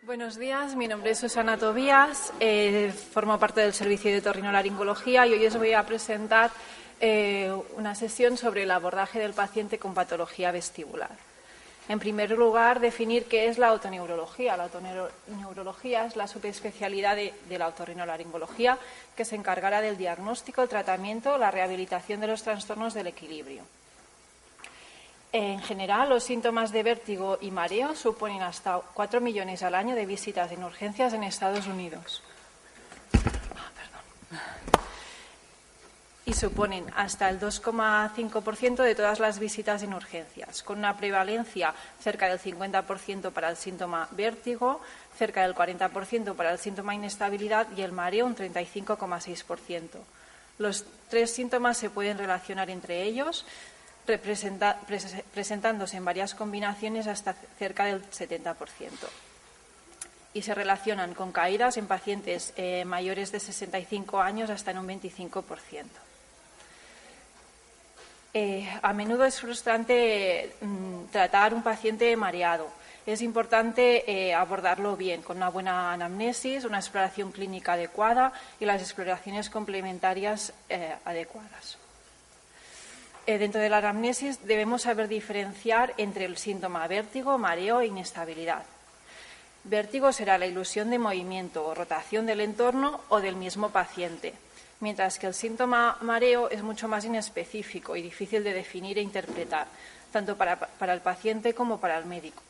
Buenos días, mi nombre es Susana Tobías, formo parte del Servicio de Otorrinolaringología y hoy os voy a presentar una sesión sobre el abordaje del paciente con patología vestibular. En primer lugar, definir qué es la otoneurología. La otoneurología es la subespecialidad de la otorrinolaringología que se encargará del diagnóstico, el tratamiento, la rehabilitación de los trastornos del equilibrio. En general, los síntomas de vértigo y mareo suponen hasta 4 millones al año de visitas en urgencias en Estados Unidos. Y suponen hasta el 2,5% de todas las visitas en urgencias, con una prevalencia cerca del 50% para el síntoma vértigo, cerca del 40% para el síntoma inestabilidad y el mareo un 35,6%. Los tres síntomas se pueden relacionar entre ellos, presentándose en varias combinaciones hasta cerca del 70%. Y se relacionan con caídas en pacientes mayores de 65 años hasta en un 25%. A menudo es frustrante tratar un paciente mareado. Es importante abordarlo bien, con una buena anamnesis, una exploración clínica adecuada y las exploraciones complementarias adecuadas. Dentro de la anamnesis debemos saber diferenciar entre el síntoma vértigo, mareo e inestabilidad. Vértigo será la ilusión de movimiento o rotación del entorno o del mismo paciente, mientras que el síntoma mareo es mucho más inespecífico y difícil de definir e interpretar, tanto para el paciente como para el médico.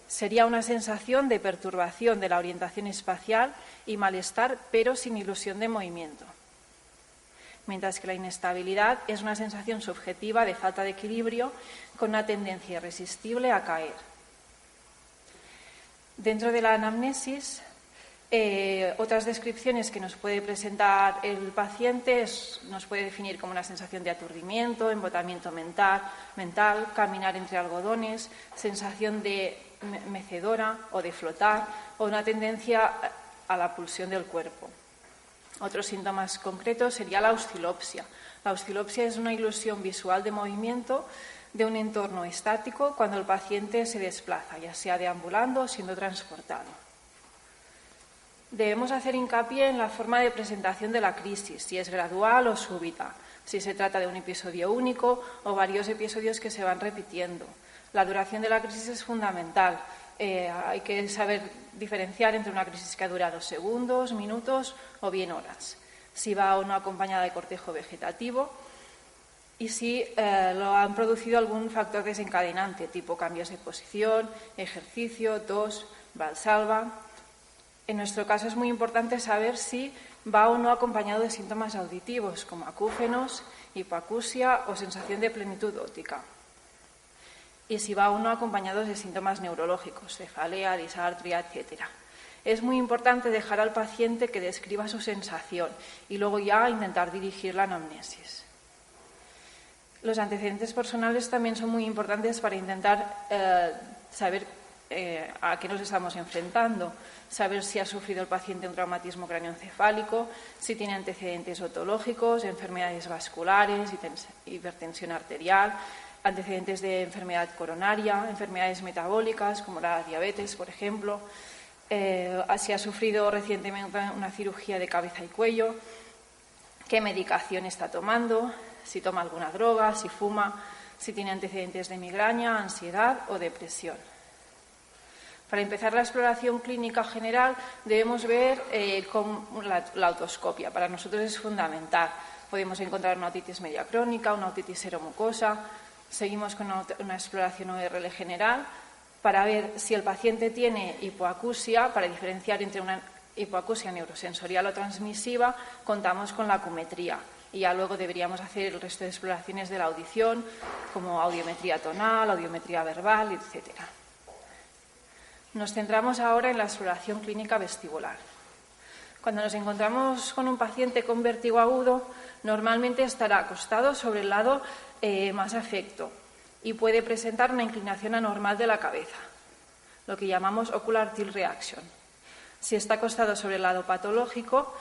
Sería una sensación de perturbación de la orientación espacial y malestar, pero sin ilusión de movimiento. Mientras que la inestabilidad es una sensación subjetiva de falta de equilibrio con una tendencia irresistible a caer. Dentro de la anamnesis, otras descripciones que nos puede presentar el paciente nos puede definir como una sensación de aturdimiento, embotamiento mental, caminar entre algodones, sensación de mecedora o de flotar o una tendencia a la pulsión del cuerpo. Otros síntomas concretos sería la oscilopsia. La oscilopsia es una ilusión visual de movimiento de un entorno estático cuando el paciente se desplaza, ya sea deambulando o siendo transportado. Debemos hacer hincapié en la forma de presentación de la crisis, si es gradual o súbita, si se trata de un episodio único o varios episodios que se van repitiendo. La duración de la crisis es fundamental. Hay que saber diferenciar entre una crisis que ha durado segundos, minutos o bien horas, si va o no acompañada de cortejo vegetativo y si lo han producido algún factor desencadenante, tipo cambios de posición, ejercicio, tos, valsalva. En nuestro caso es muy importante saber si va o no acompañado de síntomas auditivos, como acúfenos, hipoacusia o sensación de plenitud óptica. Y si va o no acompañados de síntomas neurológicos, cefalea, disartria, etc. Es muy importante dejar al paciente que describa su sensación y luego ya intentar dirigir la anamnesis. Los antecedentes personales también son muy importantes para intentar saber a qué nos estamos enfrentando, saber si ha sufrido el paciente un traumatismo craneoencefálico, si tiene antecedentes otológicos, enfermedades vasculares, hipertensión arterial, antecedentes de enfermedad coronaria, enfermedades metabólicas como la diabetes, por ejemplo, si ha sufrido recientemente una cirugía de cabeza y cuello, qué medicación está tomando, si toma alguna droga, si fuma, si tiene antecedentes de migraña, ansiedad o depresión. Para empezar la exploración clínica general debemos ver la otoscopia. Para nosotros es fundamental. Podemos encontrar una otitis media crónica, una otitis seromucosa. Seguimos con una exploración ORL general para ver si el paciente tiene hipoacusia. Para diferenciar entre una hipoacusia neurosensorial o transmisiva, contamos con la acumetría. Y ya luego deberíamos hacer el resto de exploraciones de la audición, como audiometría tonal, audiometría verbal, etc. Nos centramos ahora en la exploración clínica vestibular. Cuando nos encontramos con un paciente con vértigo agudo, normalmente estará acostado sobre el lado más afecto y puede presentar una inclinación anormal de la cabeza, lo que llamamos ocular tilt reaction. Si está acostado sobre el lado patológico,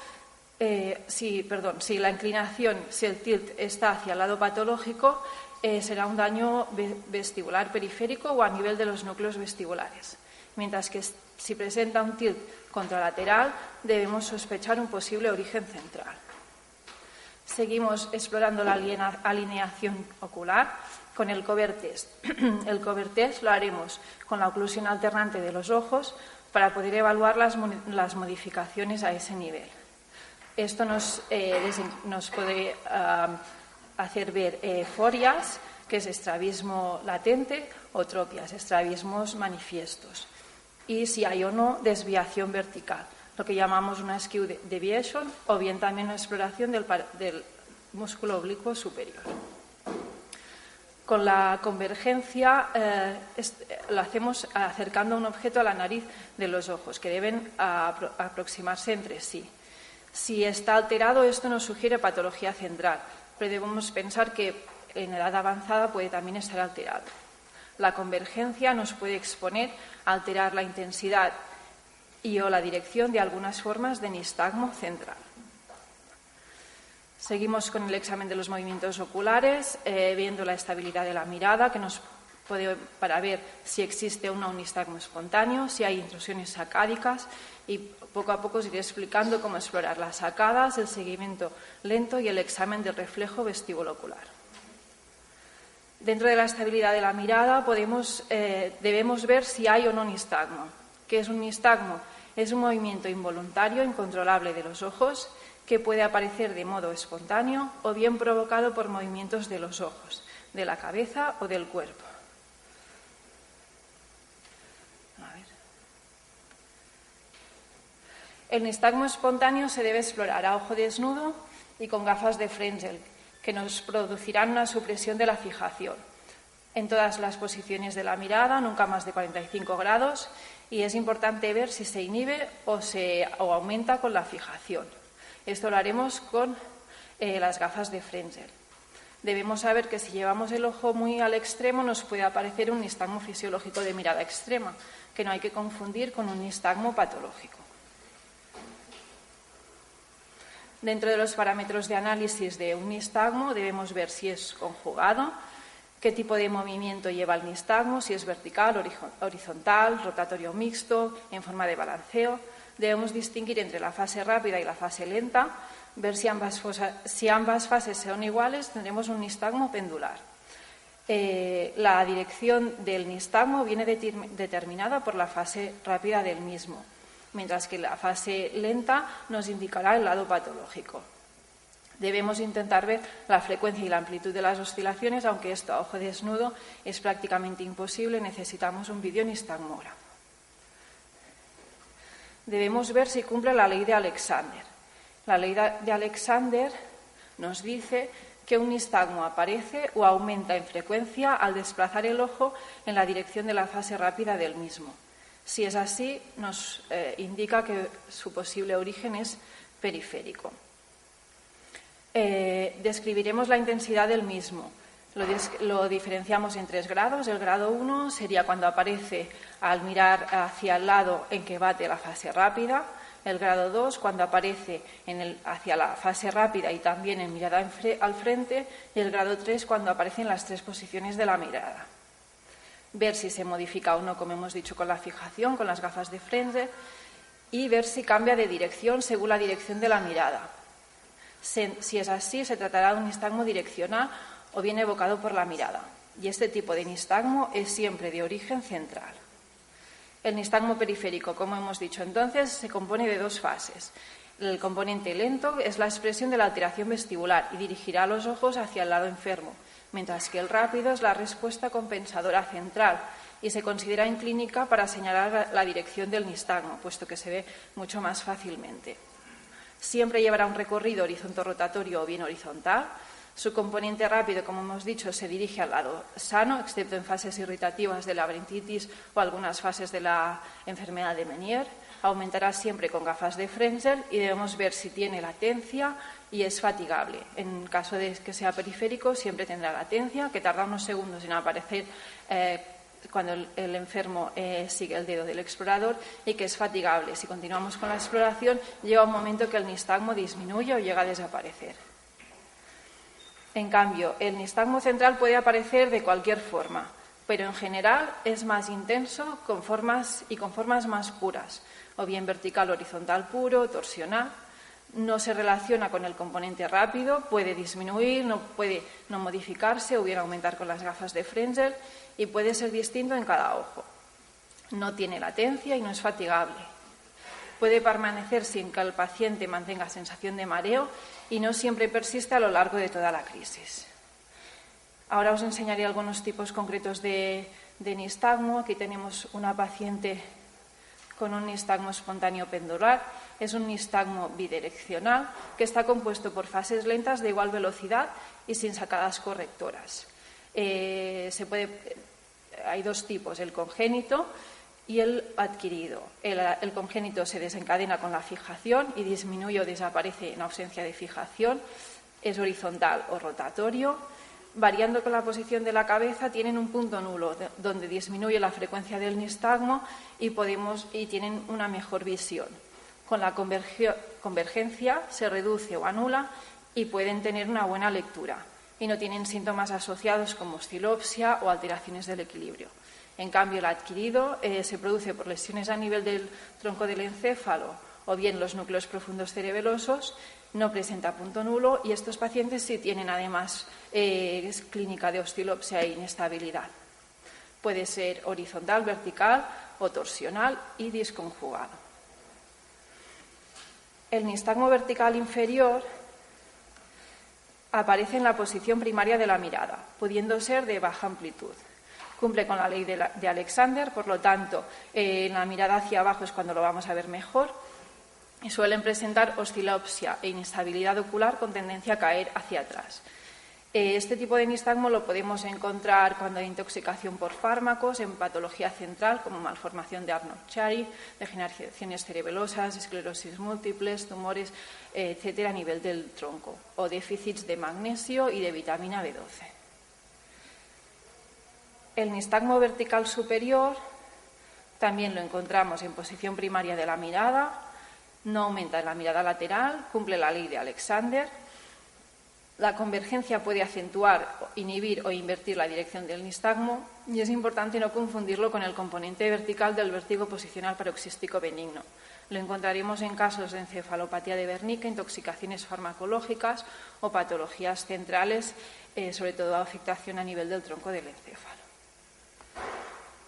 si el tilt está hacia el lado patológico, será un daño vestibular periférico o a nivel de los núcleos vestibulares. Mientras que Si presenta un tilt contralateral, debemos sospechar un posible origen central. Seguimos explorando la alineación ocular con el Covert test. El Covert test lo haremos con la oclusión alternante de los ojos para poder evaluar las modificaciones a ese nivel. Esto nos puede hacer ver forias, que es estrabismo latente, o tropias, estrabismos manifiestos. Y si hay o no desviación vertical, lo que llamamos una skew deviation, o bien también una exploración del músculo oblicuo superior. Con la convergencia lo hacemos acercando un objeto a la nariz de los ojos, que deben aproximarse entre sí. Si está alterado, esto nos sugiere patología central, pero debemos pensar que en edad avanzada puede también estar alterado. La convergencia nos puede exponer a alterar la intensidad y o la dirección de algunas formas de nistagmo central. Seguimos con el examen de los movimientos oculares, viendo la estabilidad de la mirada, que nos puede para ver si existe o no un nistagmo espontáneo, si hay intrusiones sacádicas, y poco a poco os iré explicando cómo explorar las sacadas, el seguimiento lento y el examen del reflejo vestíbulo-ocular. Dentro de la estabilidad de la mirada debemos ver si hay o no nistagmo. ¿Qué es un nistagmo? Es un movimiento involuntario, incontrolable de los ojos, que puede aparecer de modo espontáneo o bien provocado por movimientos de los ojos, de la cabeza o del cuerpo. El nistagmo espontáneo se debe explorar a ojo desnudo y con gafas de Frenzel, que nos producirán una supresión de la fijación en todas las posiciones de la mirada, nunca más de 45 grados, y es importante ver si se inhibe o aumenta con la fijación. Esto lo haremos con las gafas de Frenzel. Debemos saber que si llevamos el ojo muy al extremo nos puede aparecer un nistagmo fisiológico de mirada extrema, que no hay que confundir con un nistagmo patológico. Dentro de los parámetros de análisis de un nistagmo debemos ver si es conjugado, qué tipo de movimiento lleva el nistagmo, si es vertical, horizontal, rotatorio mixto, en forma de balanceo. Debemos distinguir entre la fase rápida y la fase lenta, ver si ambas fases son iguales, tendremos un nistagmo pendular. La dirección del nistagmo viene determinada por la fase rápida del mismo, mientras que la fase lenta nos indicará el lado patológico. Debemos intentar ver la frecuencia y la amplitud de las oscilaciones, aunque esto a ojo desnudo es prácticamente imposible, necesitamos un videonistagmógrafo. Debemos ver si cumple la ley de Alexander. La ley de Alexander nos dice que un nistagmo aparece o aumenta en frecuencia al desplazar el ojo en la dirección de la fase rápida del mismo. Si es así, nos indica que su posible origen es periférico. Describiremos la intensidad del mismo. Lo diferenciamos en 3 grados. El grado 1 sería cuando aparece al mirar hacia el lado en que bate la fase rápida. El grado 2 cuando aparece hacia la fase rápida y también en mirada al frente. Y el grado 3 cuando aparecen las 3 posiciones de la mirada. Ver si se modifica o no, como hemos dicho, con la fijación, con las gafas de Frenzel, y ver si cambia de dirección según la dirección de la mirada. Si es así, se tratará de un nistagmo direccional o bien evocado por la mirada. Y este tipo de nistagmo es siempre de origen central. El nistagmo periférico, como hemos dicho entonces, se compone de 2 fases. El componente lento es la expresión de la alteración vestibular y dirigirá los ojos hacia el lado enfermo, mientras que el rápido es la respuesta compensadora central y se considera en clínica para señalar la dirección del nistagmo, puesto que se ve mucho más fácilmente. Siempre llevará un recorrido horizonto-rotatorio o bien horizontal. Su componente rápido, como hemos dicho, se dirige al lado sano, excepto en fases irritativas de laberintitis o algunas fases de la enfermedad de Meniere. Aumentará siempre con gafas de Frenzel y debemos ver si tiene latencia y es fatigable. En caso de que sea periférico, siempre tendrá latencia, que tarda unos segundos en aparecer cuando el enfermo sigue el dedo del explorador, y que es fatigable. Si continuamos con la exploración, llega un momento que el nistagmo disminuye o llega a desaparecer. En cambio, el nistagmo central puede aparecer de cualquier forma. pero en general es más intenso con formas más puras, o bien vertical horizontal puro, torsional. No se relaciona con el componente rápido, puede disminuir, puede no modificarse o bien aumentar con las gafas de Frenzel y puede ser distinto en cada ojo. No tiene latencia y no es fatigable. Puede permanecer sin que el paciente mantenga sensación de mareo y no siempre persiste a lo largo de toda la crisis. Ahora os enseñaré algunos tipos concretos de nistagmo. Aquí tenemos una paciente con un nistagmo espontáneo pendular. Es un nistagmo bidireccional que está compuesto por fases lentas de igual velocidad y sin sacadas correctoras. Hay dos tipos, el congénito y el adquirido. El congénito se desencadena con la fijación y disminuye o desaparece en ausencia de fijación. Es horizontal o rotatorio. Variando con la posición de la cabeza, tienen un punto nulo donde disminuye la frecuencia del nistagmo y tienen una mejor visión. Con la convergencia se reduce o anula y pueden tener una buena lectura y no tienen síntomas asociados como oscilopsia o alteraciones del equilibrio. En cambio, el adquirido se produce por lesiones a nivel del tronco del encéfalo o bien los núcleos profundos cerebelosos, no presenta punto nulo y estos pacientes sí tienen además clínica de oscilopsia e inestabilidad. Puede ser horizontal, vertical o torsional y disconjugado. El nistagmo vertical inferior aparece en la posición primaria de la mirada, pudiendo ser de baja amplitud. Cumple con la ley de Alexander, por lo tanto, en la mirada hacia abajo es cuando lo vamos a ver mejor. Y suelen presentar oscilopsia e inestabilidad ocular con tendencia a caer hacia atrás. Este tipo de nistagmo lo podemos encontrar cuando hay intoxicación por fármacos, en patología central como malformación de Arnott-Chiari, degeneraciones cerebelosas, esclerosis múltiples, tumores, etcétera, a nivel del tronco, o déficits de magnesio y de vitamina B12. El nistagmo vertical superior también lo encontramos en posición primaria de la mirada. No aumenta en la mirada lateral, cumple la ley de Alexander. La convergencia puede acentuar, inhibir o invertir la dirección del nistagmo y es importante no confundirlo con el componente vertical del vértigo posicional paroxístico benigno. Lo encontraremos en casos de encefalopatía de Wernicke, intoxicaciones farmacológicas o patologías centrales, sobre todo afectación a nivel del tronco del encéfalo.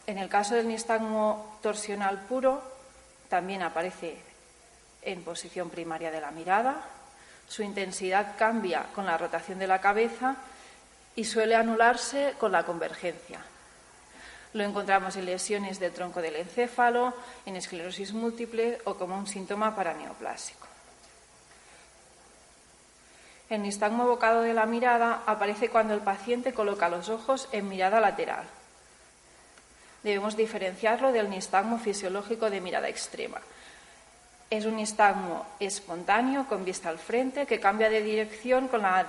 En el caso del nistagmo torsional puro, también aparece en posición primaria de la mirada. Su intensidad cambia con la rotación de la cabeza y suele anularse con la convergencia. Lo encontramos en lesiones del tronco del encéfalo, en esclerosis múltiple o como un síntoma paraneoplásico. El nistagmo evocado de la mirada aparece cuando el paciente coloca los ojos en mirada lateral. Debemos diferenciarlo del nistagmo fisiológico de mirada extrema. Es un nistagmo espontáneo con vista al frente que cambia de dirección con la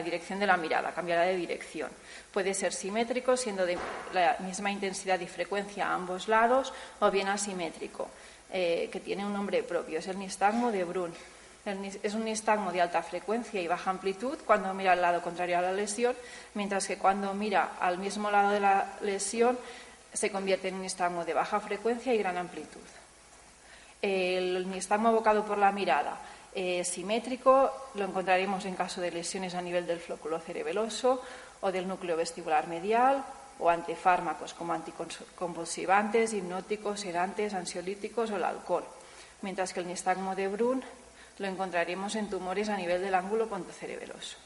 dirección de la mirada, cambiará de dirección. Puede ser simétrico, siendo de la misma intensidad y frecuencia a ambos lados, o bien asimétrico, que tiene un nombre propio, es el nistagmo de Brun. Es un nistagmo de alta frecuencia y baja amplitud cuando mira al lado contrario a la lesión, mientras que cuando mira al mismo lado de la lesión se convierte en un nistagmo de baja frecuencia y gran amplitud. El nistagmo evocado por la mirada simétrico lo encontraremos en caso de lesiones a nivel del flóculo cerebeloso o del núcleo vestibular medial o ante fármacos como anticonvulsivantes, hipnóticos, sedantes, ansiolíticos o el alcohol, mientras que el nistagmo de Brun lo encontraremos en tumores a nivel del ángulo pontocerebeloso.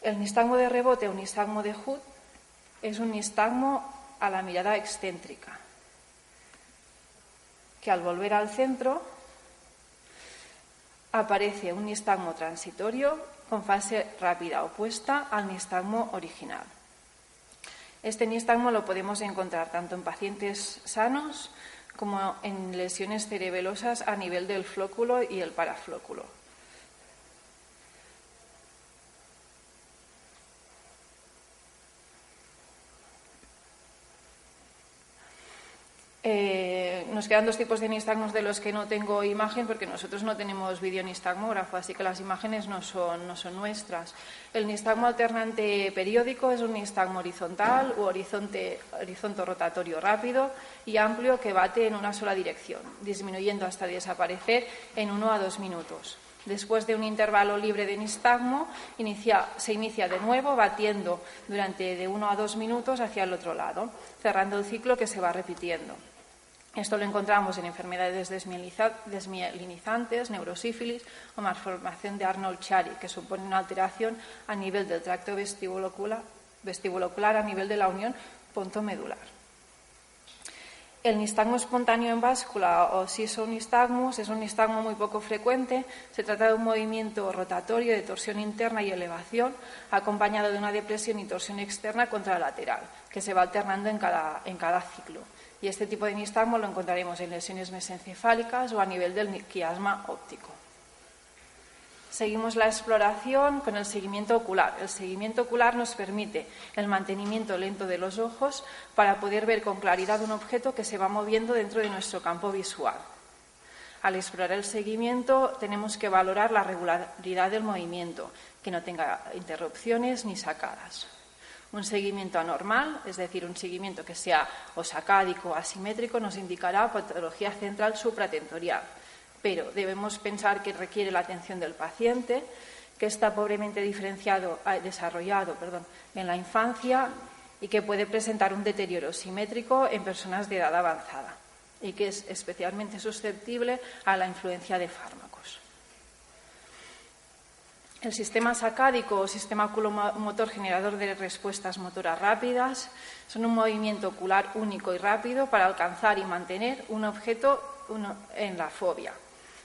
El nistagmo de rebote o nistagmo de Hood es un nistagmo a la mirada excéntrica, que al volver al centro aparece un nistagmo transitorio con fase rápida opuesta al nistagmo original. Este nistagmo lo podemos encontrar tanto en pacientes sanos como en lesiones cerebelosas a nivel del flóculo y el paraflóculo. Nos quedan dos tipos de nistagmos de los que no tengo imagen porque nosotros no tenemos videonistagmógrafo, así que las imágenes no son nuestras. El nistagmo alternante periódico es un nistagmo horizontal u horizonte rotatorio rápido y amplio que bate en una sola dirección, disminuyendo hasta desaparecer en 1 a 2 minutos. Después de un intervalo libre de nistagmo, se inicia de nuevo batiendo durante de 1 a 2 minutos hacia el otro lado, cerrando el ciclo que se va repitiendo. Esto lo encontramos en enfermedades desmielinizantes, neurosífilis o malformación de Arnold-Chiari, que supone una alteración a nivel del tracto vestibulocular a nivel de la unión pontomedular. El nistagmo espontáneo en báscula o sisonistagmus es un nistagmo muy poco frecuente. Se trata de un movimiento rotatorio de torsión interna y elevación acompañado de una depresión y torsión externa contralateral que se va alternando en cada ciclo. Y este tipo de nistagmo lo encontraremos en lesiones mesencefálicas o a nivel del quiasma óptico. Seguimos la exploración con el seguimiento ocular. El seguimiento ocular nos permite el mantenimiento lento de los ojos para poder ver con claridad un objeto que se va moviendo dentro de nuestro campo visual. Al explorar el seguimiento tenemos que valorar la regularidad del movimiento, que no tenga interrupciones ni sacadas. Un seguimiento anormal, es decir, un seguimiento que sea o sacádico o asimétrico, nos indicará patología central supratentorial. Pero debemos pensar que requiere la atención del paciente, que está pobremente desarrollado en la infancia y que puede presentar un deterioro simétrico en personas de edad avanzada y que es especialmente susceptible a la influencia de fármacos. El sistema sacádico o sistema oculomotor generador de respuestas motoras rápidas son un movimiento ocular único y rápido para alcanzar y mantener un objeto en la fobia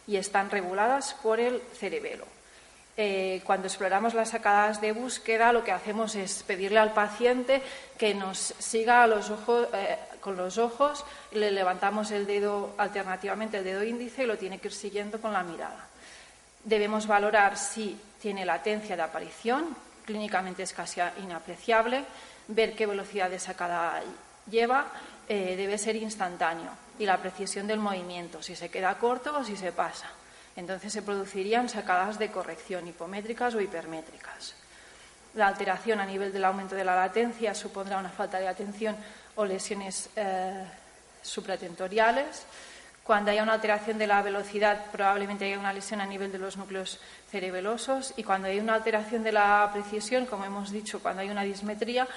y están reguladas por el cerebelo. Cuando exploramos las sacadas de búsqueda, lo que hacemos es pedirle al paciente que nos siga a los ojos, con los ojos, le levantamos el dedo, alternativamente el dedo índice, y lo tiene que ir siguiendo con la mirada. Debemos valorar si tiene latencia de aparición, clínicamente es casi inapreciable, ver qué velocidad de sacada lleva, debe ser instantáneo, y la precisión del movimiento, si se queda corto o si se pasa. Entonces se producirían sacadas de corrección hipométricas o hipermétricas. La alteración a nivel del aumento de la latencia supondrá una falta de atención o lesiones supratentoriales. Cuando haya una alteración de la velocidad, probablemente haya una lesión a nivel de los núcleos cerebelosos, y cuando hay una alteración de la precisión, como hemos dicho, cuando hay una dismetría,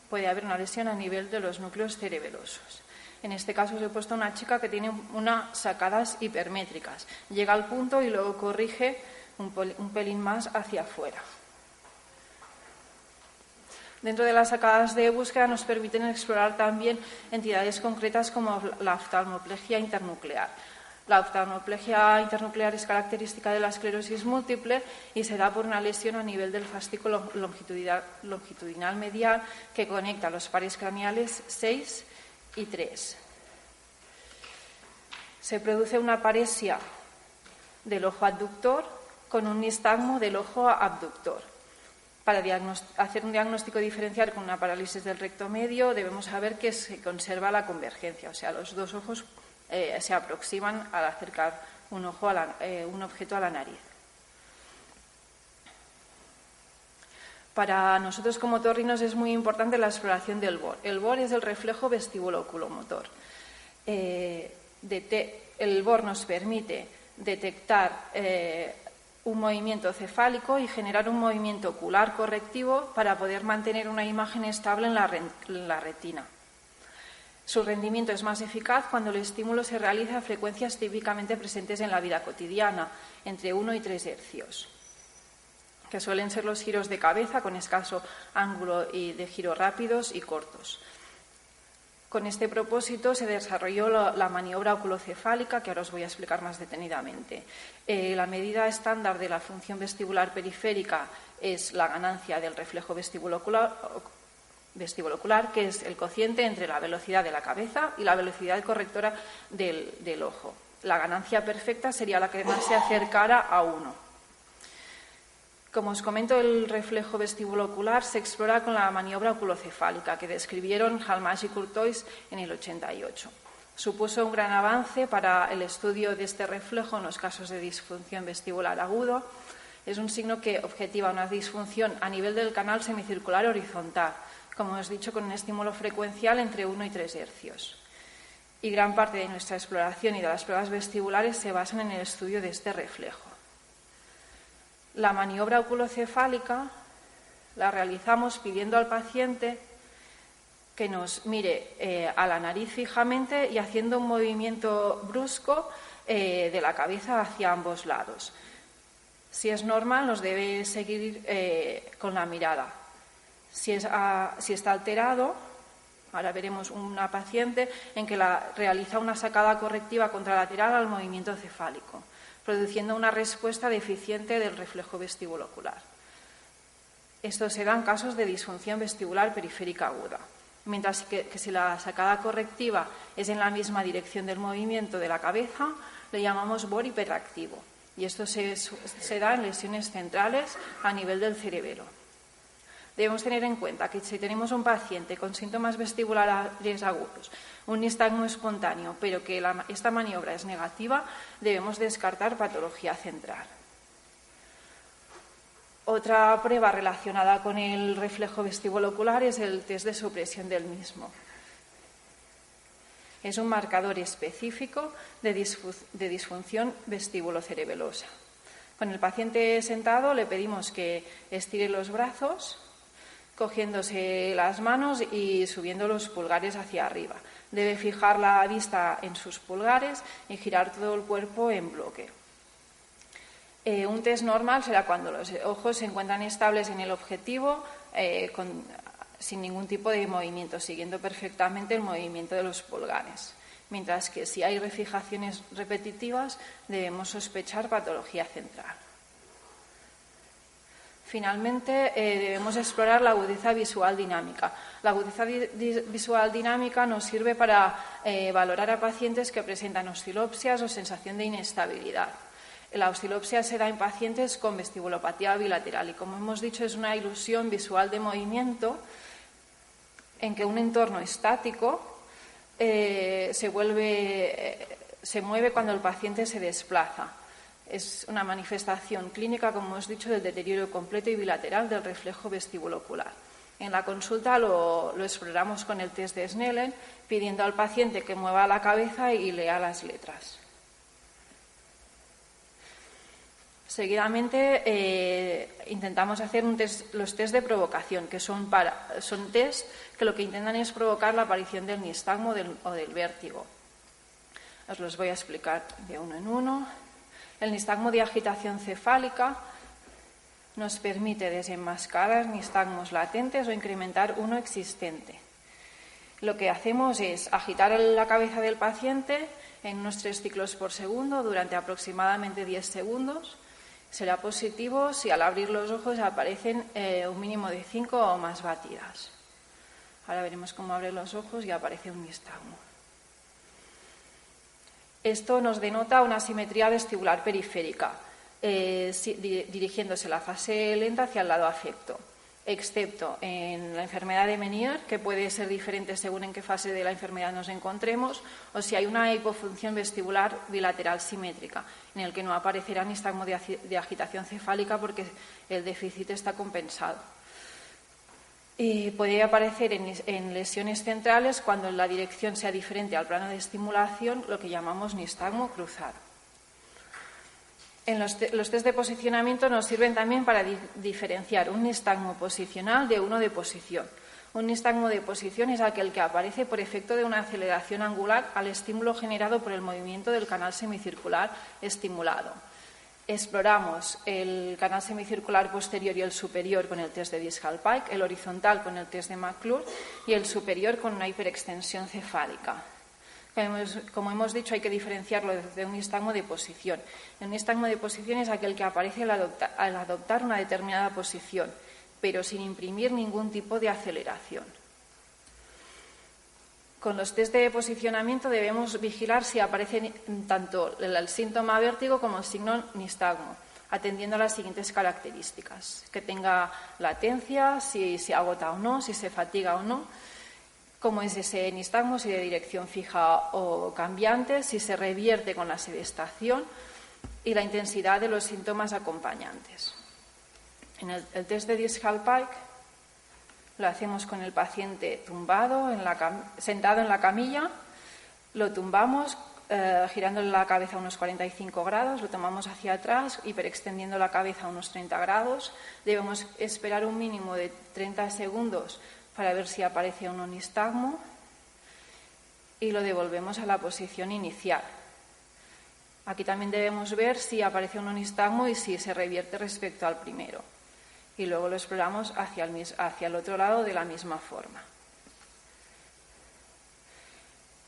puede haber una lesión a nivel de los núcleos cerebelosos. En este caso os he puesto una chica que tiene unas sacadas hipermétricas. Llega al punto y luego corrige un pelín más hacia afuera. Dentro de las sacadas de búsqueda nos permiten explorar también entidades concretas como la oftalmoplegia internuclear. La oftalmoplegia internuclear es característica de la esclerosis múltiple y se da por una lesión a nivel del fascículo longitudinal medial que conecta los pares craneales 6 y 3. Se produce una paresia del ojo abductor con un nistagmo del ojo abductor. Para hacer un diagnóstico diferencial con una parálisis del recto medio debemos saber que se conserva la convergencia, o sea, los dos ojos se aproximan al acercar un objeto a la nariz. Para nosotros como otorrinos es muy importante la exploración del BOR. El BOR es el reflejo vestíbulo-oculomotor. El BOR nos permite detectar un movimiento cefálico y generar un movimiento ocular correctivo para poder mantener una imagen estable en la retina. Su rendimiento es más eficaz cuando el estímulo se realiza a frecuencias típicamente presentes en la vida cotidiana, entre 1 y 3 hercios, que suelen ser los giros de cabeza con escaso ángulo y de giro rápidos y cortos. Con este propósito se desarrolló la maniobra oculocefálica, que ahora os voy a explicar más detenidamente. La medida estándar de la función vestibular periférica es la ganancia del reflejo vestibulocular, que es el cociente entre la velocidad de la cabeza y la velocidad correctora del ojo. La ganancia perfecta sería la que más se acercara a 1. Como os comento, el reflejo vestibulocular se explora con la maniobra oculocefálica que describieron Halmaz y Courtois en el 88. Supuso un gran avance para el estudio de este reflejo en los casos de disfunción vestibular agudo. Es un signo que objetiva una disfunción a nivel del canal semicircular horizontal, como hemos dicho, con un estímulo frecuencial entre 1 y 3 hercios. Y gran parte de nuestra exploración y de las pruebas vestibulares se basan en el estudio de este reflejo. La maniobra oculocefálica la realizamos pidiendo al paciente que nos mire a la nariz fijamente y haciendo un movimiento brusco de la cabeza hacia ambos lados. Si es normal, nos debe seguir con la mirada. Si está alterado, ahora veremos una paciente en que realiza una sacada correctiva contralateral al movimiento cefálico, produciendo una respuesta deficiente del reflejo vestíbulo ocular. Esto se da en casos de disfunción vestibular periférica aguda, mientras que si la sacada correctiva es en la misma dirección del movimiento de la cabeza, le llamamos BOR hiperactivo, y esto se da en lesiones centrales a nivel del cerebelo. Debemos tener en cuenta que si tenemos un paciente con síntomas vestibulares agudos, un nistagmo espontáneo, pero que esta maniobra es negativa, debemos descartar patología central. Otra prueba relacionada con el reflejo vestíbulo ocular es el test de supresión del mismo. Es un marcador específico de disfunción vestíbulo-cerebelosa. Con el paciente sentado le pedimos que estire los brazos, cogiéndose las manos y subiendo los pulgares hacia arriba. Debe fijar la vista en sus pulgares y girar todo el cuerpo en bloque. Un test normal será cuando los ojos se encuentran estables en el objetivo sin ningún tipo de movimiento, siguiendo perfectamente el movimiento de los pulgares. Mientras que si hay refijaciones repetitivas, debemos sospechar patología central. Finalmente, debemos explorar la agudeza visual dinámica. La agudeza visual dinámica nos sirve para valorar a pacientes que presentan oscilopsias o sensación de inestabilidad. La oscilopsia se da en pacientes con vestibulopatía bilateral y, como hemos dicho, es una ilusión visual de movimiento en que un entorno estático se mueve cuando el paciente se desplaza. Es una manifestación clínica, como hemos dicho, del deterioro completo y bilateral del reflejo vestibulo-ocular. En la consulta lo exploramos con el test de Snellen, pidiendo al paciente que mueva la cabeza y lea las letras. Seguidamente intentamos hacer los test de provocación, que son test que lo que intentan es provocar la aparición del nistagmo o del vértigo. Os los voy a explicar de uno en uno. El nistagmo de agitación cefálica nos permite desenmascarar nistagmos latentes o incrementar uno existente. Lo que hacemos es agitar la cabeza del paciente en unos 3 ciclos por segundo durante aproximadamente 10 segundos. Será positivo si al abrir los ojos aparecen un mínimo de 5 o más batidas. Ahora veremos cómo abre los ojos y aparece un nistagmo. Esto nos denota una simetría vestibular periférica, dirigiéndose la fase lenta hacia el lado afecto, excepto en la enfermedad de Meniere, que puede ser diferente según en qué fase de la enfermedad nos encontremos, o si hay una hipofunción vestibular bilateral simétrica, en el que no aparecerá nistagmo de agitación cefálica porque el déficit está compensado. Y puede aparecer en lesiones centrales cuando la dirección sea diferente al plano de estimulación, lo que llamamos nistagmo cruzado. Los test de posicionamiento nos sirven también para diferenciar un nistagmo posicional de uno de posición. Un nistagmo de posición es aquel que aparece por efecto de una aceleración angular al estímulo generado por el movimiento del canal semicircular estimulado. Exploramos el canal semicircular posterior y el superior con el test de Discal-Pike, el horizontal con el test de McClure y el superior con una hiperextensión cefálica. Como hemos dicho, hay que diferenciarlo de un nistagmo de posición. El nistagmo de posición es aquel que aparece al adoptar una determinada posición, pero sin imprimir ningún tipo de aceleración. Con los test de posicionamiento debemos vigilar si aparece tanto el síntoma vértigo como el signo nistagmo, atendiendo a las siguientes características: que tenga latencia, si se agota o no, si se fatiga o no, cómo es ese nistagmo, si de dirección fija o cambiante, si se revierte con la sedestación y la intensidad de los síntomas acompañantes. En el test de Discal-Pike lo hacemos con el paciente tumbado, sentado en la camilla, lo tumbamos girándole la cabeza a unos 45 grados, lo tomamos hacia atrás, hiperextendiendo la cabeza a unos 30 grados. Debemos esperar un mínimo de 30 segundos para ver si aparece un nistagmo y lo devolvemos a la posición inicial. Aquí también debemos ver si aparece un nistagmo y si se revierte respecto al primero. Y luego lo exploramos hacia el otro lado de la misma forma.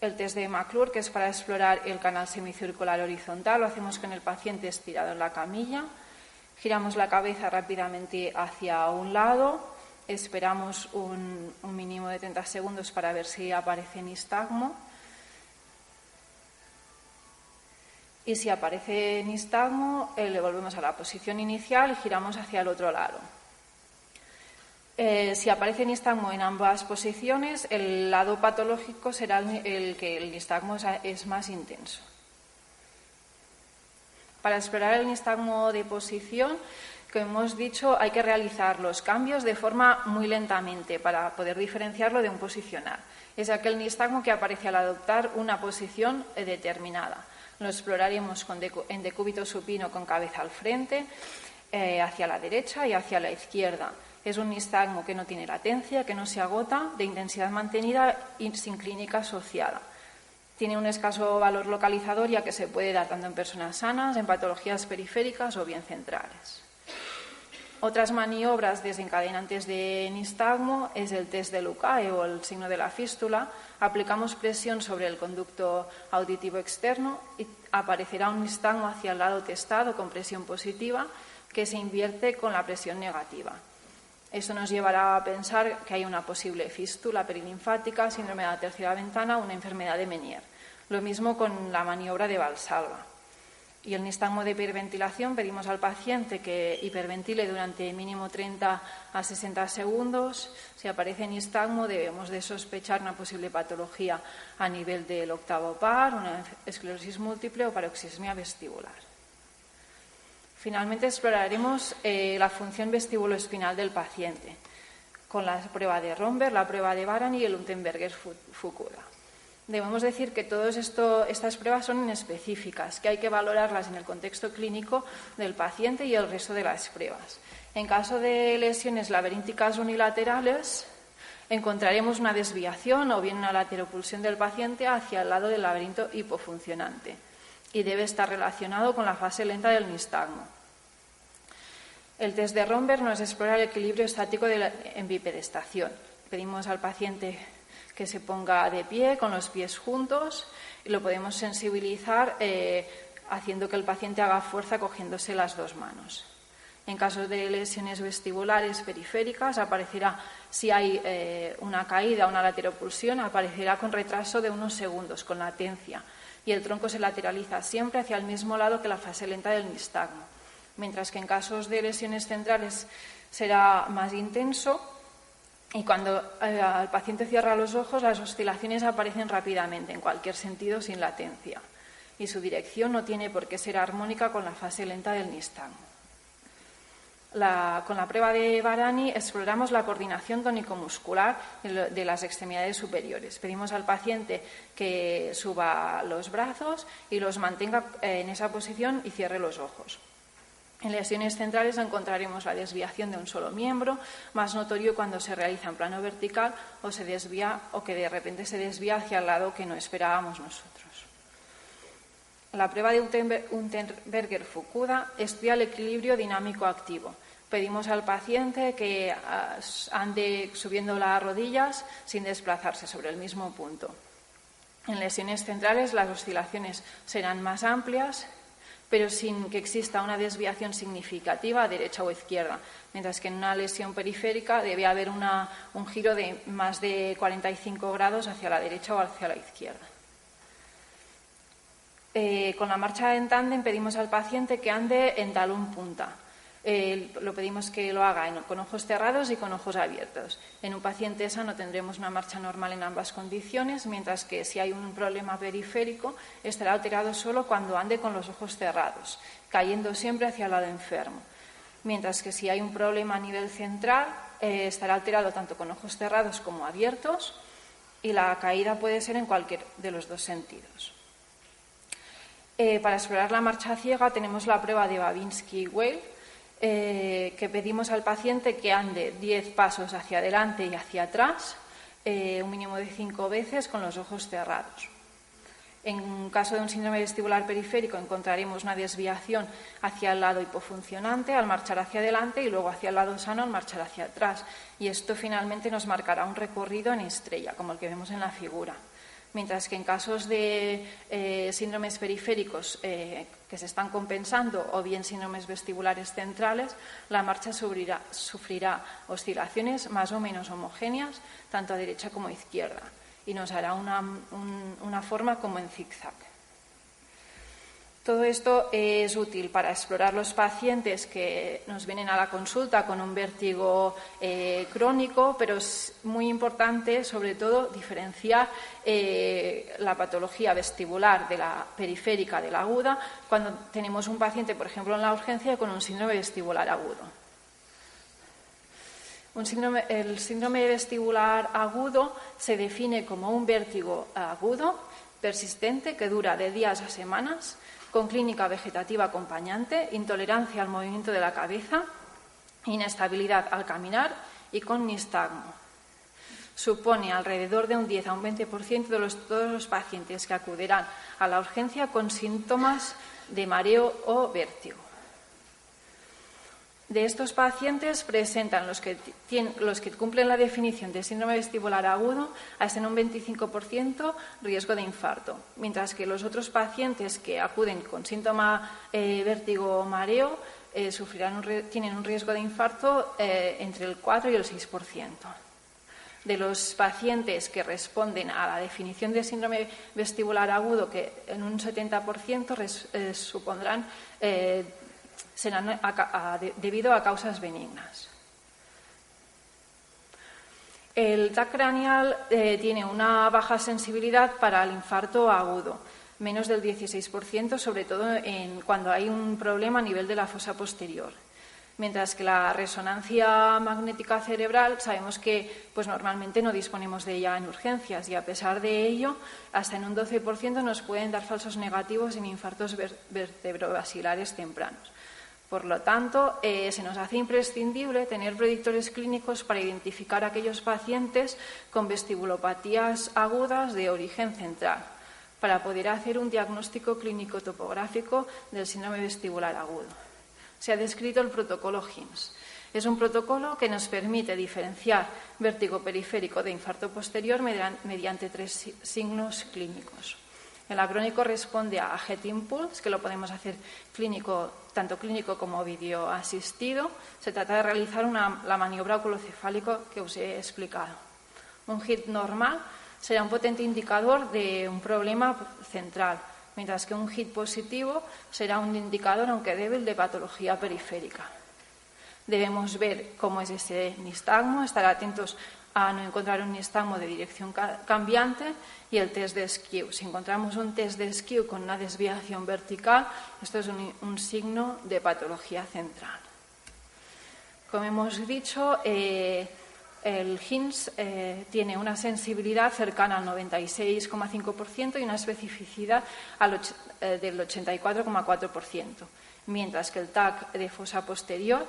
El test de McClure, que es para explorar el canal semicircular horizontal, lo hacemos con el paciente estirado en la camilla. Giramos la cabeza rápidamente hacia un lado, esperamos un mínimo de 30 segundos para ver si aparece nistagmo. Y si aparece nistagmo, le volvemos a la posición inicial y giramos hacia el otro lado. Si aparece nistagmo en ambas posiciones, el lado patológico será el que el nistagmo es más intenso. Para explorar el nistagmo de posición, como hemos dicho, hay que realizar los cambios de forma muy lentamente para poder diferenciarlo de un posicional. Es aquel nistagmo que aparece al adoptar una posición determinada. Lo exploraremos en decúbito supino con cabeza al frente, hacia la derecha y hacia la izquierda. Es un nistagmo que no tiene latencia, que no se agota, de intensidad mantenida y sin clínica asociada. Tiene un escaso valor localizador, ya que se puede dar tanto en personas sanas, en patologías periféricas o bien centrales. Otras maniobras desencadenantes de nistagmo es el test de Lucae o el signo de la fístula. Aplicamos presión sobre el conducto auditivo externo y aparecerá un nistagmo hacia el lado testado con presión positiva que se invierte con la presión negativa. Esto nos llevará a pensar que hay una posible fístula perilinfática, síndrome de la tercera ventana o una enfermedad de Menier. Lo mismo con la maniobra de Valsalva. Y el nistagmo de hiperventilación, pedimos al paciente que hiperventile durante mínimo 30 a 60 segundos. Si aparece nistagmo, debemos de sospechar una posible patología a nivel del octavo par, una esclerosis múltiple o paroxismia vestibular. Finalmente exploraremos la función vestíbulo-espinal del paciente con la prueba de Romberg, la prueba de Varani y el Unterberger-Fukuda. Debemos decir que todas estas pruebas son inespecíficas, que hay que valorarlas en el contexto clínico del paciente y el resto de las pruebas. En caso de lesiones laberínticas unilaterales, encontraremos una desviación o bien una lateropulsión del paciente hacia el lado del laberinto hipofuncionante y debe estar relacionado con la fase lenta del nistagmo. El test de Romberg nos explora el equilibrio estático en bipedestación. Pedimos al paciente que se ponga de pie con los pies juntos y lo podemos sensibilizar haciendo que el paciente haga fuerza cogiéndose las dos manos. En casos de lesiones vestibulares periféricas aparecerá, si hay una caída o una lateropulsión, aparecerá con retraso de unos segundos, con latencia, y el tronco se lateraliza siempre hacia el mismo lado que la fase lenta del nistagmo, mientras que en casos de lesiones centrales será más intenso y cuando el paciente cierra los ojos las oscilaciones aparecen rápidamente en cualquier sentido sin latencia y su dirección no tiene por qué ser armónica con la fase lenta del nistagmo. Con la prueba de Varani exploramos la coordinación tónico-muscular de las extremidades superiores. Pedimos al paciente que suba los brazos y los mantenga en esa posición y cierre los ojos. En lesiones centrales encontraremos la desviación de un solo miembro, más notorio cuando se realiza en plano vertical o se desvía o que de repente se desvía hacia el lado que no esperábamos nosotros. La prueba de Unterberger-Fukuda estudia el equilibrio dinámico activo. Pedimos al paciente que ande subiendo las rodillas sin desplazarse sobre el mismo punto. En lesiones centrales las oscilaciones serán más amplias, pero sin que exista una desviación significativa a derecha o izquierda, mientras que en una lesión periférica debe haber un giro de más de 45 grados hacia la derecha o hacia la izquierda. Con la marcha en tándem pedimos al paciente que ande en talón punta. Lo pedimos que lo haga con ojos cerrados y con ojos abiertos. En un paciente sano tendremos una marcha normal en ambas condiciones, mientras que si hay un problema periférico estará alterado solo cuando ande con los ojos cerrados, cayendo siempre hacia el lado enfermo. Mientras que si hay un problema a nivel central, estará alterado tanto con ojos cerrados como abiertos y la caída puede ser en cualquier de los dos sentidos. Para explorar la marcha ciega tenemos la prueba de Babinski-Weil, que pedimos al paciente que ande 10 pasos hacia adelante y hacia atrás, un mínimo de 5 veces con los ojos cerrados. En caso de un síndrome vestibular periférico encontraremos una desviación hacia el lado hipofuncionante al marchar hacia adelante y luego hacia el lado sano al marchar hacia atrás. Y esto finalmente nos marcará un recorrido en estrella, como el que vemos en la figura. Mientras que en casos de síndromes periféricos que se están compensando o bien síndromes vestibulares centrales, la marcha sufrirá oscilaciones más o menos homogéneas, tanto a derecha como a izquierda, y nos hará una forma como en zigzag. Todo esto es útil para explorar los pacientes que nos vienen a la consulta con un vértigo crónico, pero es muy importante, sobre todo, diferenciar la patología vestibular de la periférica de la aguda cuando tenemos un paciente, por ejemplo, en la urgencia con un síndrome vestibular agudo. El síndrome vestibular agudo se define como un vértigo agudo, persistente, que dura de días a semanas, con clínica vegetativa acompañante, intolerancia al movimiento de la cabeza, inestabilidad al caminar y con nistagmo. Supone alrededor de un 10 a un 20% de todos los pacientes que acudirán a la urgencia con síntomas de mareo o vértigo. De estos pacientes presentan los que cumplen la definición de síndrome vestibular agudo hasta en un 25% riesgo de infarto, mientras que los otros pacientes que acuden con síntoma vértigo o mareo tienen un riesgo de infarto entre el 4 y el 6%. De los pacientes que responden a la definición de síndrome vestibular agudo, que en un 70% supondrán serán debido a causas benignas. El TAC craneal tiene una baja sensibilidad para el infarto agudo, menos del 16%, sobre todo cuando hay un problema a nivel de la fosa posterior. Mientras que la resonancia magnética cerebral sabemos que normalmente no disponemos de ella en urgencias y a pesar de ello, hasta en un 12% nos pueden dar falsos negativos en infartos vertebrovasculares tempranos. Por lo tanto, se nos hace imprescindible tener predictores clínicos para identificar a aquellos pacientes con vestibulopatías agudas de origen central, para poder hacer un diagnóstico clínico topográfico del síndrome vestibular agudo. Se ha descrito el protocolo HIMSS. Es un protocolo que nos permite diferenciar vértigo periférico de infarto posterior mediante 3 signos clínicos. El acrónico responde a Head Impulse, que lo podemos hacer tanto clínico como videoasistido. Se trata de realizar la maniobra oculocefálica que os he explicado. Un HIT normal será un potente indicador de un problema central, mientras que un HIT positivo será un indicador, aunque débil, de patología periférica. Debemos ver cómo es ese nistagmo, estar atentos a no encontrar un nistagmo de dirección cambiante y el test de skew. Si encontramos un test de skew con una desviación vertical, esto es un signo de patología central. Como hemos dicho, el HIMSS tiene una sensibilidad cercana al 96,5% y una especificidad del 84,4%, mientras que el TAC de fosa posterior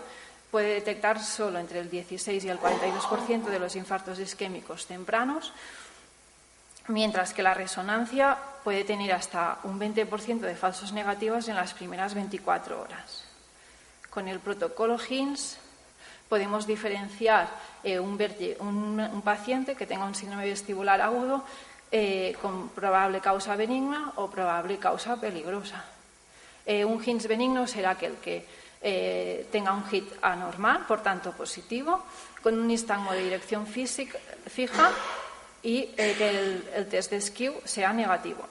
puede detectar solo entre el 16 y el 42% de los infartos isquémicos tempranos, mientras que la resonancia puede tener hasta un 20% de falsos negativos en las primeras 24 horas. Con el protocolo HIMSS podemos diferenciar un paciente que tenga un síndrome vestibular agudo con probable causa benigna o probable causa peligrosa. Un HIMSS benigno será aquel que tenga un HIT anormal, por tanto positivo, con un nistagmo de dirección fija y que el test de skew sea negativo.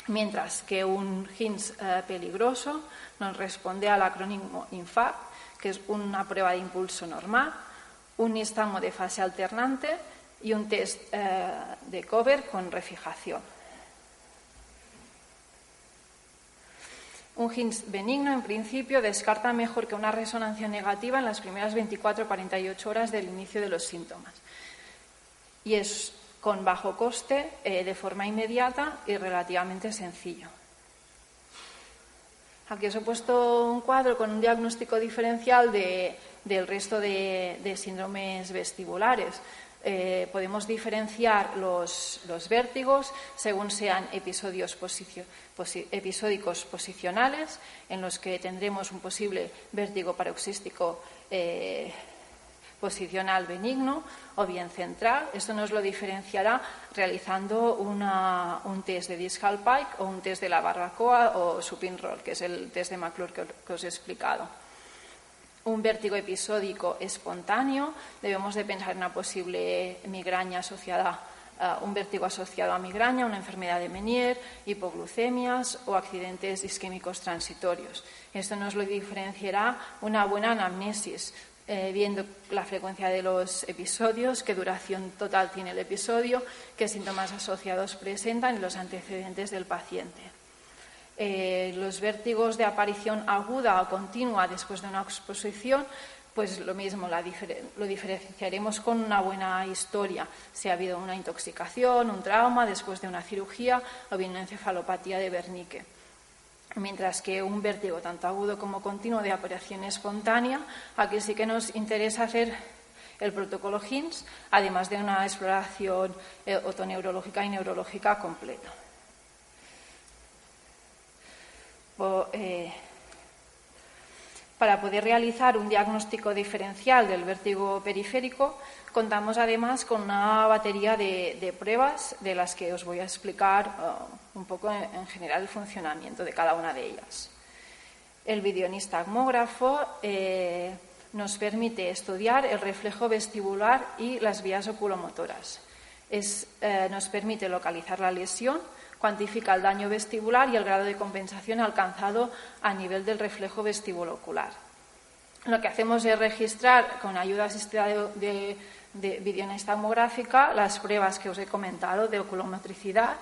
Mientras que un HIMSS peligroso nos responde al acrónimo INFARCT, que es una prueba de impulso normal, un nistagmo de fase alternante y un test de cover con refijación. Un Hinds benigno, en principio, descarta mejor que una resonancia negativa en las primeras 24 o 48 horas del inicio de los síntomas. Y es con bajo coste, de forma inmediata y relativamente sencillo. Aquí os he puesto un cuadro con un diagnóstico diferencial del resto de síndromes vestibulares. Podemos diferenciar los vértigos según sean episódicos posicionales, en los que tendremos un posible vértigo paroxístico posicional benigno o bien central. Esto nos lo diferenciará realizando un test de discal pike o un test de la barbacoa o supine roll, que es el test de McClure que os he explicado. Un vértigo episódico espontáneo, debemos de pensar en una posible migraña asociada, un vértigo asociado a migraña, una enfermedad de Meniere, hipoglucemias o accidentes isquémicos transitorios. Esto nos lo diferenciará una buena anamnesis, viendo la frecuencia de los episodios, qué duración total tiene el episodio, qué síntomas asociados presentan y los antecedentes del paciente. Los vértigos de aparición aguda o continua después de una exposición, pues lo mismo, lo diferenciaremos con una buena historia, si ha habido una intoxicación, un trauma después de una cirugía o bien una encefalopatía de Wernicke. Mientras que un vértigo tanto agudo como continuo de aparición espontánea, aquí sí que nos interesa hacer el protocolo Hinds, además de una exploración otoneurológica y neurológica completa. Para poder realizar un diagnóstico diferencial del vértigo periférico, contamos además con una batería de pruebas de las que os voy a explicar un poco en general el funcionamiento de cada una de ellas. El videonistagmógrafo nos permite estudiar el reflejo vestibular y las vías oculomotoras. Nos permite localizar la lesión, cuantifica el daño vestibular y el grado de compensación alcanzado a nivel del reflejo vestibulocular. Lo que hacemos es registrar con ayuda asistida de videonistagmográfica las pruebas que os he comentado de oculomotricidad,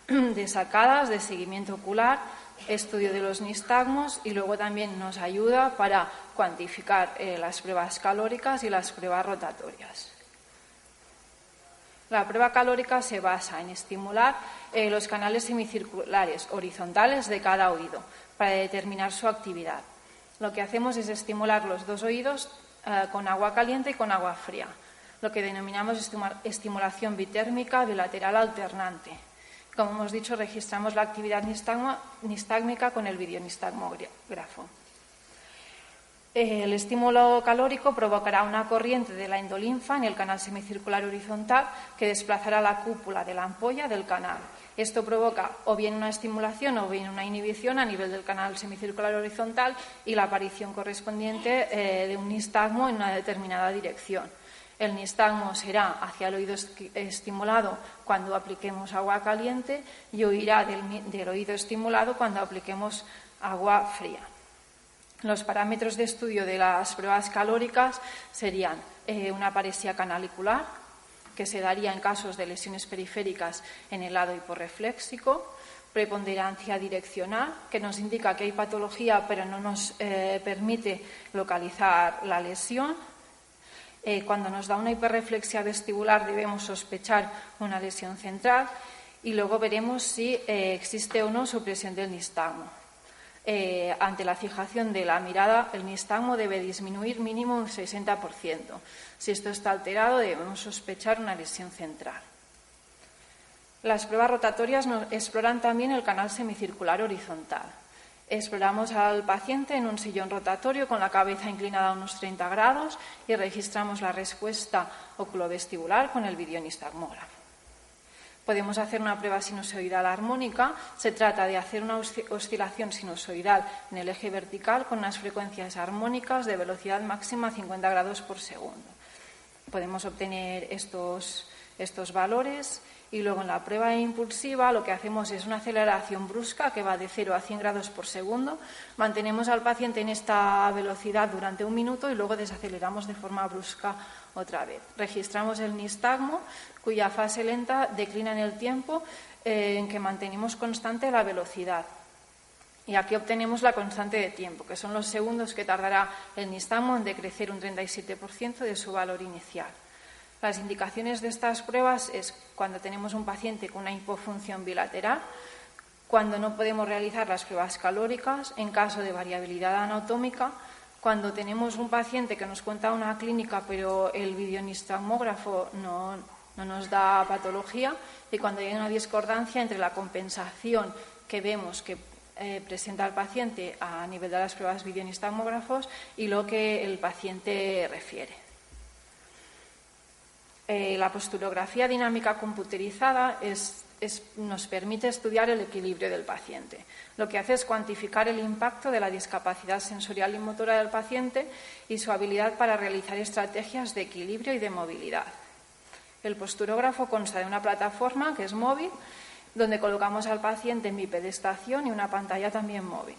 de sacadas, de seguimiento ocular, estudio de los nistagmos y luego también nos ayuda para cuantificar las pruebas calóricas y las pruebas rotatorias. La prueba calórica se basa en estimular los canales semicirculares horizontales de cada oído para determinar su actividad. Lo que hacemos es estimular los dos oídos con agua caliente y con agua fría, lo que denominamos estimulación bitérmica bilateral alternante. Como hemos dicho, registramos la actividad nistágmica con el videonistagmógrafo. El estímulo calórico provocará una corriente de la endolinfa en el canal semicircular horizontal que desplazará la cúpula de la ampolla del canal. Esto provoca o bien una estimulación o bien una inhibición a nivel del canal semicircular horizontal y la aparición correspondiente de un nistagmo en una determinada dirección. El nistagmo será hacia el oído estimulado cuando apliquemos agua caliente y huirá del oído estimulado cuando apliquemos agua fría. Los parámetros de estudio de las pruebas calóricas serían una paresia canalicular, que se daría en casos de lesiones periféricas en el lado hiporrefléxico, preponderancia direccional, que nos indica que hay patología pero no nos permite localizar la lesión. Cuando nos da una hiperreflexia vestibular debemos sospechar una lesión central y luego veremos si existe o no supresión del nistagmo. Ante la fijación de la mirada, el nistagmo debe disminuir mínimo un 60%. Si esto está alterado, debemos sospechar una lesión central. Las pruebas rotatorias exploran también el canal semicircular horizontal. Exploramos al paciente en un sillón rotatorio con la cabeza inclinada a unos 30 grados y registramos la respuesta oculovestibular con el videonistagmógrafo. Podemos hacer una prueba sinusoidal armónica. Se trata de hacer una oscilación sinusoidal en el eje vertical con unas frecuencias armónicas de velocidad máxima 50 grados por segundo. Podemos obtener estos estos valores. Y luego en la prueba impulsiva lo que hacemos es una aceleración brusca que va de 0 a 100 grados por segundo. Mantenemos al paciente en esta velocidad durante 1 minuto y luego desaceleramos de forma brusca otra vez. Registramos el nistagmo, cuya fase lenta declina en el tiempo en que mantenemos constante la velocidad. Y aquí obtenemos la constante de tiempo, que son los segundos que tardará el nistagmo en decrecer un 37% de su valor inicial. Las indicaciones de estas pruebas es cuando tenemos un paciente con una hipofunción bilateral, cuando no podemos realizar las pruebas calóricas, en caso de variabilidad anatómica, cuando tenemos un paciente que nos cuenta una clínica pero el videonistagmógrafo no nos da patología, y cuando hay una discordancia entre la compensación que vemos que presenta el paciente a nivel de las pruebas videonistagmógrafos y lo que el paciente refiere. La posturografía dinámica computerizada nos permite estudiar el equilibrio del paciente. Lo que hace es cuantificar el impacto de la discapacidad sensorial y motora del paciente y su habilidad para realizar estrategias de equilibrio y de movilidad. El posturógrafo consta de una plataforma que es móvil, donde colocamos al paciente en bipedestación y una pantalla también móvil.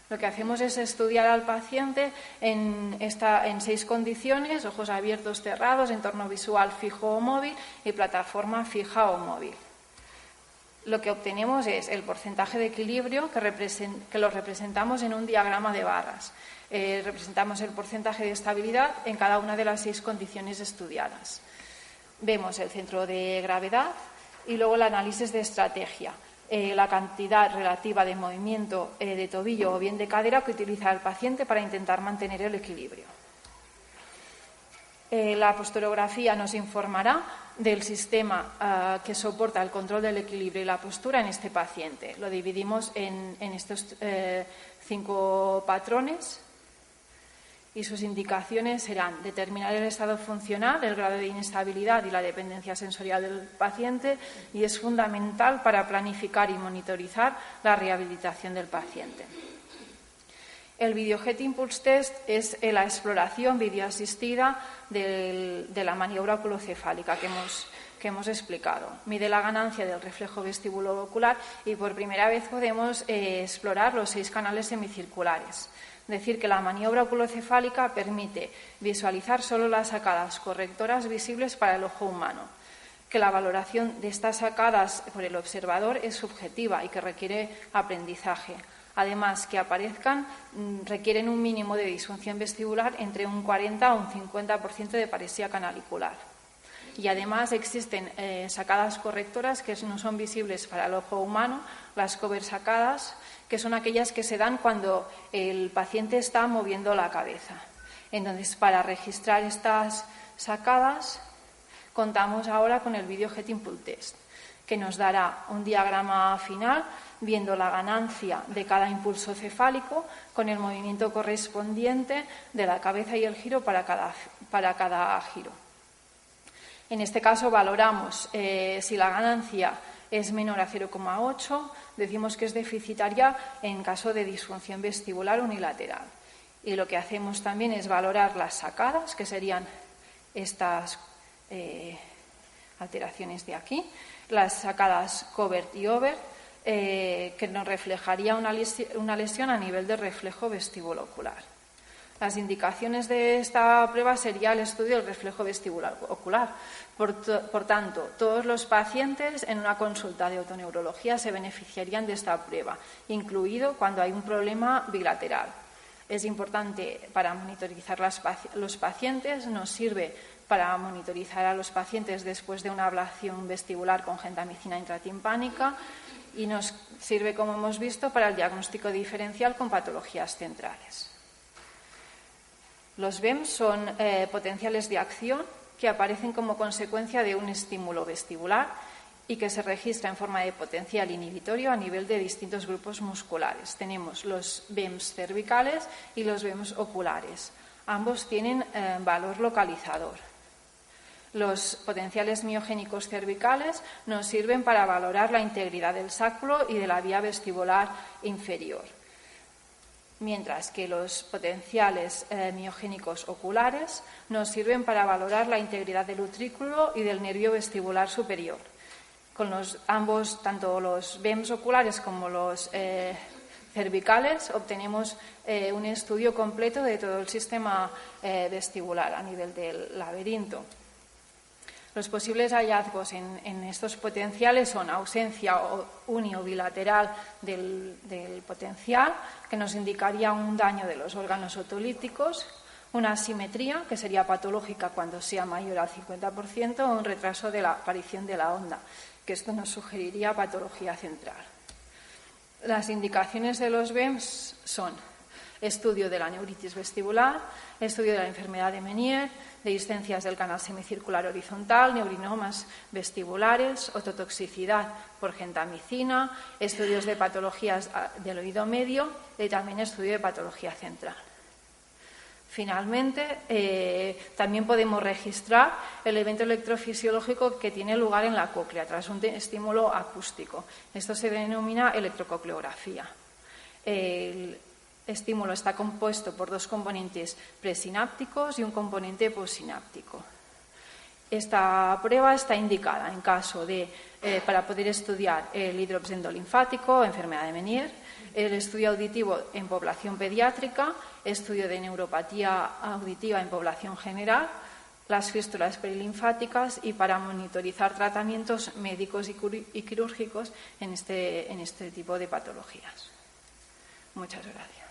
Lo que hacemos es estudiar al paciente en 6 condiciones: ojos abiertos, cerrados, entorno visual fijo o móvil y plataforma fija o móvil. Lo que obtenemos es el porcentaje de equilibrio que lo representamos en un diagrama de barras. Representamos el porcentaje de estabilidad en cada una de las 6 condiciones estudiadas. Vemos el centro de gravedad y luego el análisis de estrategia. La cantidad relativa de movimiento de tobillo o bien de cadera que utiliza el paciente para intentar mantener el equilibrio. La posturografía nos informará del sistema que soporta el control del equilibrio y la postura en este paciente. Lo dividimos en estos 5 patrones y sus indicaciones serán determinar el estado funcional, el grado de inestabilidad y la dependencia sensorial del paciente, y es fundamental para planificar y monitorizar la rehabilitación del paciente. El VideoJet Impulse Test es la exploración videoasistida de la maniobra oculocefálica que hemos explicado. Mide la ganancia del reflejo vestibulo-ocular y por primera vez podemos explorar los 6 canales semicirculares. Decir que la maniobra oculocefálica permite visualizar solo las sacadas correctoras visibles para el ojo humano, que la valoración de estas sacadas por el observador es subjetiva y que requiere aprendizaje. Además, que aparezcan requieren un mínimo de disfunción vestibular entre un 40 a un 50% de paresía canalicular. Y además existen sacadas correctoras que no son visibles para el ojo humano, las cover sacadas, que son aquellas que se dan cuando el paciente está moviendo la cabeza. Entonces, para registrar estas sacadas, contamos ahora con el VideoJet Impulse Test, que nos dará un diagrama final viendo la ganancia de cada impulso cefálico con el movimiento correspondiente de la cabeza y el giro para cada giro. En este caso valoramos si la ganancia es menor a 0,8, decimos que es deficitaria en caso de disfunción vestibular unilateral. Y lo que hacemos también es valorar las sacadas, que serían estas alteraciones de aquí, las sacadas covert y overt, que nos reflejaría una lesión a nivel de reflejo vestibulo ocular. Las indicaciones de esta prueba sería el estudio del reflejo vestibular ocular. Por tanto, todos los pacientes en una consulta de otoneurología se beneficiarían de esta prueba, incluido cuando hay un problema bilateral. Es importante para monitorizar los pacientes, nos sirve para monitorizar a los pacientes después de una ablación vestibular con gentamicina intratimpánica y nos sirve, como hemos visto, para el diagnóstico diferencial con patologías centrales. Los BEM son potenciales de acción que aparecen como consecuencia de un estímulo vestibular y que se registra en forma de potencial inhibitorio a nivel de distintos grupos musculares. Tenemos los BEMs cervicales y los BEMs oculares. Ambos tienen valor localizador. Los potenciales miogénicos cervicales nos sirven para valorar la integridad del sacro y de la vía vestibular inferior. mientras que los potenciales miogénicos oculares nos sirven para valorar la integridad del utrículo y del nervio vestibular superior. Con ambos, tanto los BEMs oculares como los cervicales, obtenemos un estudio completo de todo el sistema vestibular a nivel del laberinto. Los posibles hallazgos en estos potenciales son ausencia uni o bilateral del potencial, que nos indicaría un daño de los órganos otolíticos, una asimetría, que sería patológica cuando sea mayor al 50%, o un retraso de la aparición de la onda, que esto nos sugeriría patología central. Las indicaciones de los BEMs son estudio de la neuritis vestibular, estudio de la enfermedad de Meniere, dehiscencias del canal semicircular horizontal, neurinomas vestibulares, ototoxicidad por gentamicina, estudios de patologías del oído medio y también estudio de patología central. Finalmente, también podemos registrar el evento electrofisiológico que tiene lugar en la cóclea tras un estímulo acústico. Esto se denomina electrococleografía. El estímulo está compuesto por dos componentes presinápticos y un componente postsináptico. Esta prueba está indicada en caso de, para poder estudiar el hidrops endolinfático, enfermedad de Meniere, el estudio auditivo en población pediátrica, estudio de neuropatía auditiva en población general, las fístulas perilinfáticas y para monitorizar tratamientos médicos y quirúrgicos en este tipo de patologías. Muchas gracias.